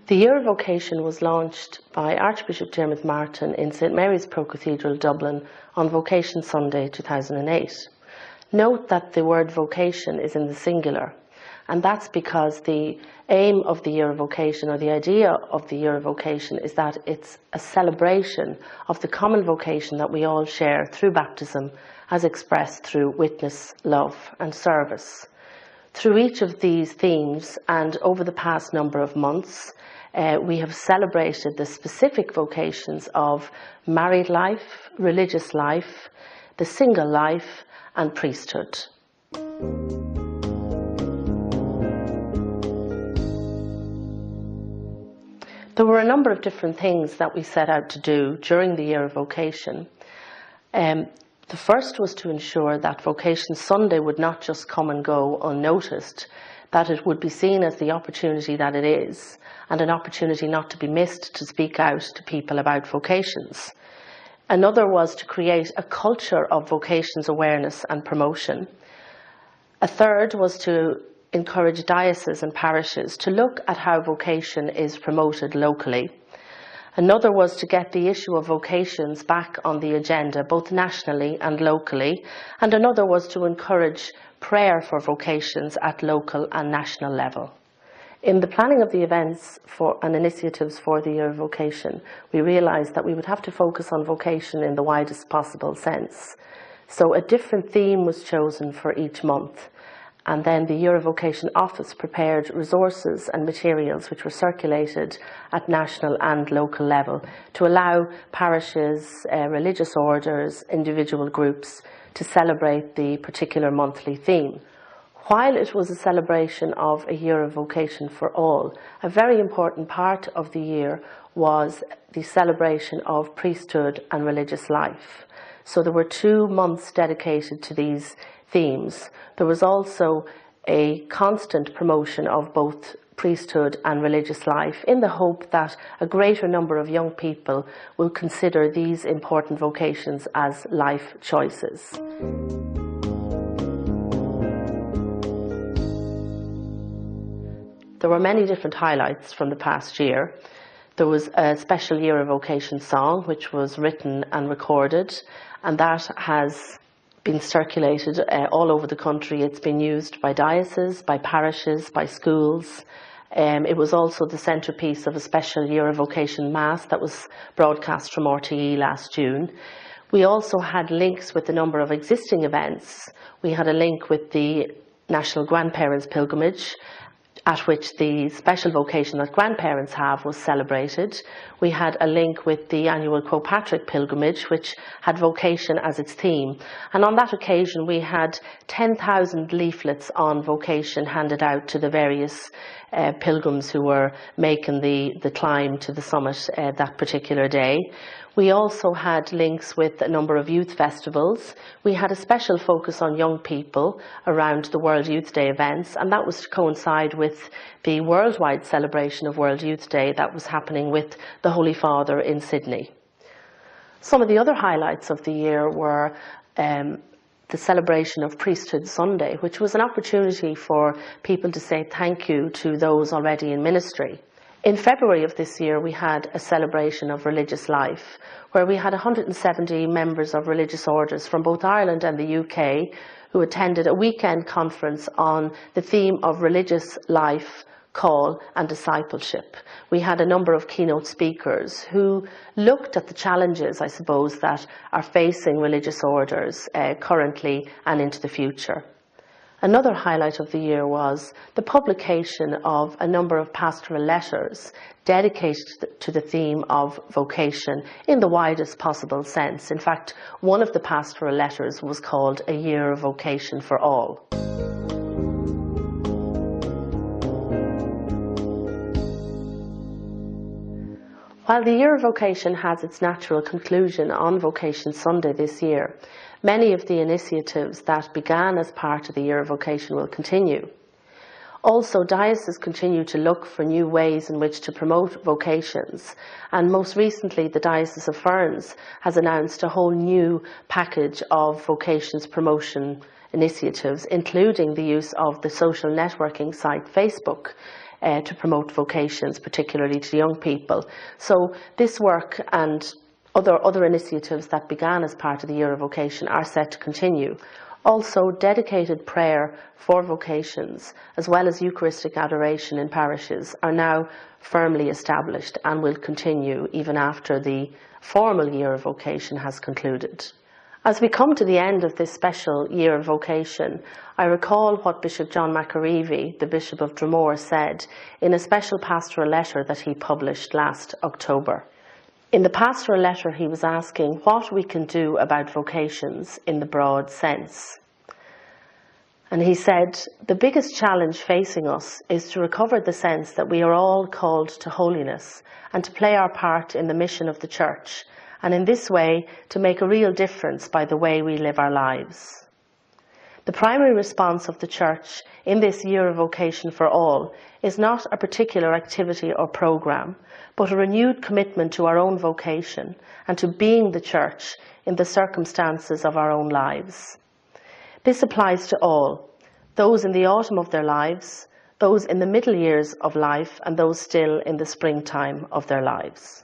The Year of Vocation was launched by Archbishop Dermot Martin in St Mary's Pro Cathedral, Dublin on Vocation Sunday 2008. Note that the word vocation is in the singular, and that's because the aim of the Year of Vocation, or the idea of the Year of Vocation, is that it's a celebration of the common vocation that we all share through baptism as expressed through witness, love and service. Through each of these themes and over the past number of months, we have celebrated the specific vocations of married life, religious life, the single life and priesthood. There were a number of different things that we set out to do during the Year of Vocation. The first was to ensure that Vocation Sunday would not just come and go unnoticed, that it would be seen as the opportunity that it is, and an opportunity not to be missed to speak out to people about vocations. Another was to create a culture of vocations awareness and promotion. A third was to encourage dioceses and parishes to look at how vocation is promoted locally. Another was to get the issue of vocations back on the agenda, both nationally and locally. And another was to encourage prayer for vocations at local and national level. In the planning of the events and initiatives for the Year of Vocation, we realised that we would have to focus on vocation in the widest possible sense. So a different theme was chosen for each month. And then the Year of Vocation office prepared resources and materials which were circulated at national and local level to allow parishes, religious orders, individual groups to celebrate the particular monthly theme. While it was a celebration of a Year of Vocation for all, a very important part of the year was the celebration of priesthood and religious life. So there were 2 months dedicated to these themes. There was also a constant promotion of both priesthood and religious life in the hope that a greater number of young people will consider these important vocations as life choices. There were many different highlights from the past year. There was a special Year of Vocation song which was written and recorded, and that has been circulated all over the country. It's been used by dioceses, by parishes, by schools. It was also the centrepiece of a special Year of Vocation Mass that was broadcast from RTE last June. We also had links with a number of existing events. We had a link with the National Grandparents Pilgrimage, at which the special vocation that grandparents have was celebrated. We had a link with the annual Patrick Pilgrimage, which had vocation as its theme. And on that occasion, we had 10,000 leaflets on vocation handed out to the various pilgrims who were making the climb to the summit that particular day. We also had links with a number of youth festivals. We had a special focus on young people around the World Youth Day events, and that was to coincide with the worldwide celebration of World Youth Day that was happening with the Holy Father in Sydney. Some of the other highlights of the year were the celebration of Priesthood Sunday, which was an opportunity for people to say thank you to those already in ministry. In February of this year, we had a celebration of religious life, where we had 170 members of religious orders from both Ireland and the UK who attended a weekend conference on the theme of religious life, call and discipleship. We had a number of keynote speakers who looked at the challenges, I suppose, that are facing religious orders currently and into the future. Another highlight of the year was the publication of a number of pastoral letters dedicated to the theme of vocation in the widest possible sense. In fact, one of the pastoral letters was called A Year of Vocation for All. While the Year of Vocation has its natural conclusion on Vocation Sunday this year, many of the initiatives that began as part of the Year of Vocation will continue. Also, dioceses continue to look for new ways in which to promote vocations, and most recently the Diocese of Ferns has announced a whole new package of vocations promotion initiatives, including the use of the social networking site Facebook to promote vocations, particularly to young people. So this work and other initiatives that began as part of the Year of Vocation are set to continue. Also, dedicated prayer for vocations, as well as Eucharistic adoration in parishes, are now firmly established and will continue even after the formal Year of Vocation has concluded. As we come to the end of this special Year of Vocation, I recall what Bishop John McAreevy, the Bishop of Dromore, said in a special pastoral letter that he published last October. In the pastoral letter, he was asking what we can do about vocations in the broad sense. And he said, the biggest challenge facing us is to recover the sense that we are all called to holiness and to play our part in the mission of the Church, and in this way to make a real difference by the way we live our lives. The primary response of the Church in this Year of Vocation for all is not a particular activity or programme, but a renewed commitment to our own vocation and to being the Church in the circumstances of our own lives. This applies to all, those in the autumn of their lives, those in the middle years of life, and those still in the springtime of their lives.